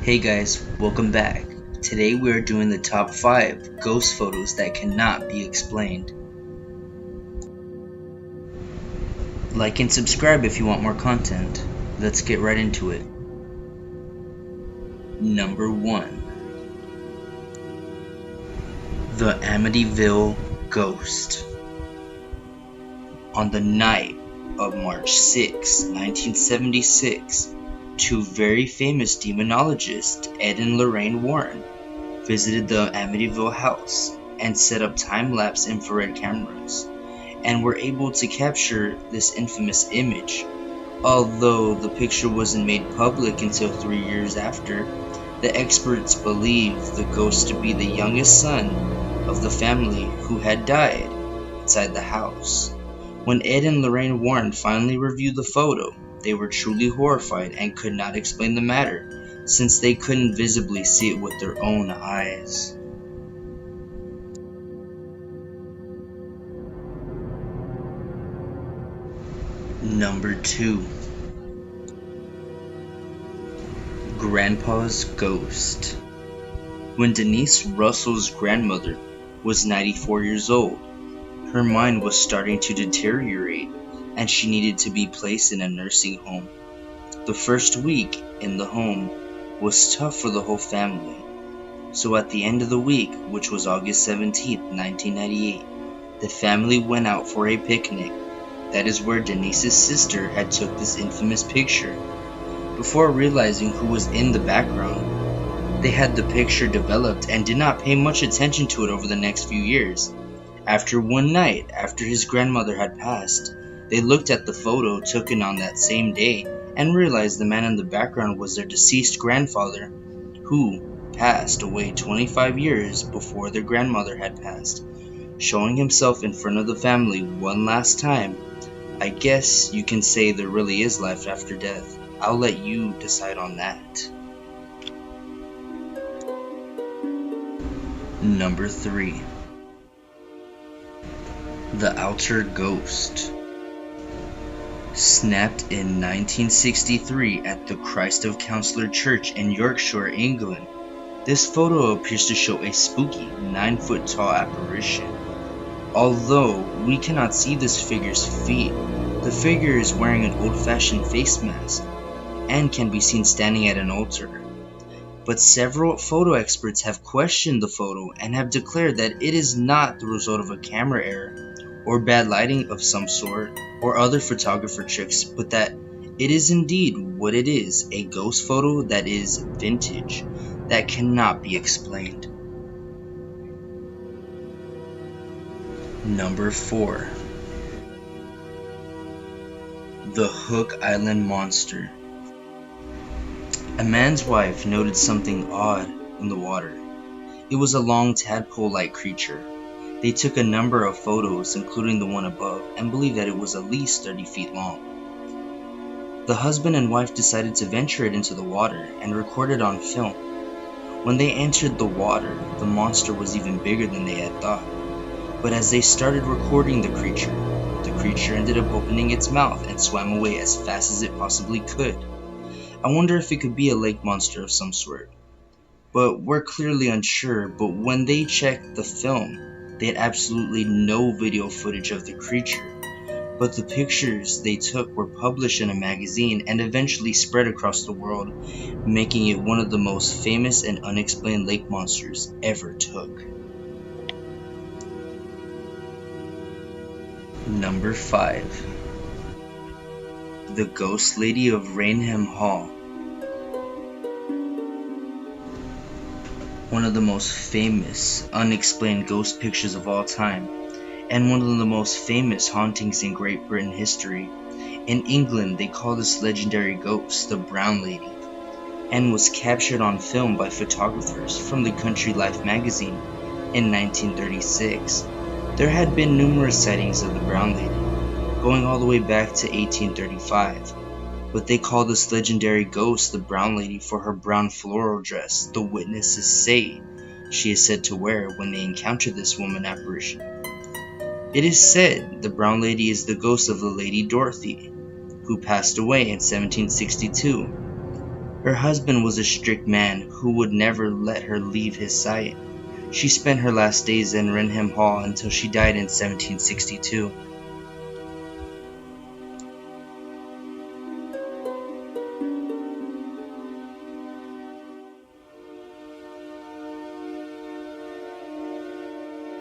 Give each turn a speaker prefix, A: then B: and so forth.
A: Hey guys, welcome back. Today we are doing the top 5 ghost photos that cannot be explained. Like and subscribe if you want more content. Let's get right into it. Number 1. The Amityville Ghost. On the night of March 6, 1976, two very famous demonologists, Ed and Lorraine Warren, visited the Amityville house and set up time-lapse infrared cameras, and were able to capture this infamous image. Although the picture wasn't made public until 3 years after, the experts believe the ghost to be the youngest son of the family who had died inside the house. When Ed and Lorraine Warren finally reviewed the photo, they were truly horrified and could not explain the matter, since they couldn't visibly see it with their own eyes. Number 2. Grandpa's Ghost. When Denise Russell's grandmother was 94 years old, her mind was starting to deteriorate and she needed to be placed in a nursing home. The first week in the home was tough for the whole family. So at the end of the week, which was August 17, 1998, the family went out for a picnic. That is where Denise's sister had took this infamous picture. Before realizing who was in the background, they had the picture developed and did not pay much attention to it over the next few years. After one night, after his grandmother had passed, they looked at the photo taken on that same day and realized the man in the background was their deceased grandfather, who passed away 25 years before their grandmother had passed. Showing himself in front of the family one last time, I guess you can say there really is life after death. I'll let you decide on that. Number 3. The Outer Ghost. Snapped in 1963 at the Christ of Counselor Church in Yorkshire, England. This photo appears to show a spooky 9-foot-tall apparition. Although we cannot see this figure's feet, the figure is wearing an old-fashioned face mask and can be seen standing at an altar. But several photo experts have questioned the photo and have declared that it is not the result of a camera error or bad lighting of some sort or other photographer tricks, but that it is indeed what it is, a ghost photo that is vintage, that cannot be explained. Number 4. The Hook Island Monster. A man's wife noted something odd in the water. It was a long tadpole-like creature. They took a number of photos, including the one above, and believed that it was at least 30 feet long. The husband and wife decided to venture it into the water and record it on film. When they entered the water, the monster was even bigger than they had thought. But as they started recording the creature ended up opening its mouth and swam away as fast as it possibly could. I wonder if it could be a lake monster of some sort. But we're clearly unsure, but when they checked the film, they had absolutely no video footage of the creature. But the pictures they took were published in a magazine and eventually spread across the world, making it one of the most famous and unexplained lake monsters ever took. Number 5. The Ghost Lady of Rainham Hall. One of the most famous unexplained ghost pictures of all time, and one of the most famous hauntings in Great Britain history. In England, they call this legendary ghost the Brown Lady, and was captured on film by photographers from the Country Life magazine in 1936. There had been numerous sightings of the Brown Lady, going all the way back to 1835, but they call this legendary ghost the Brown Lady for her brown floral dress the witnesses say she is said to wear when they encounter this woman apparition. It is said the Brown Lady is the ghost of the Lady Dorothy, who passed away in 1762. Her husband was a strict man who would never let her leave his sight. She spent her last days in Renham Hall until she died in 1762,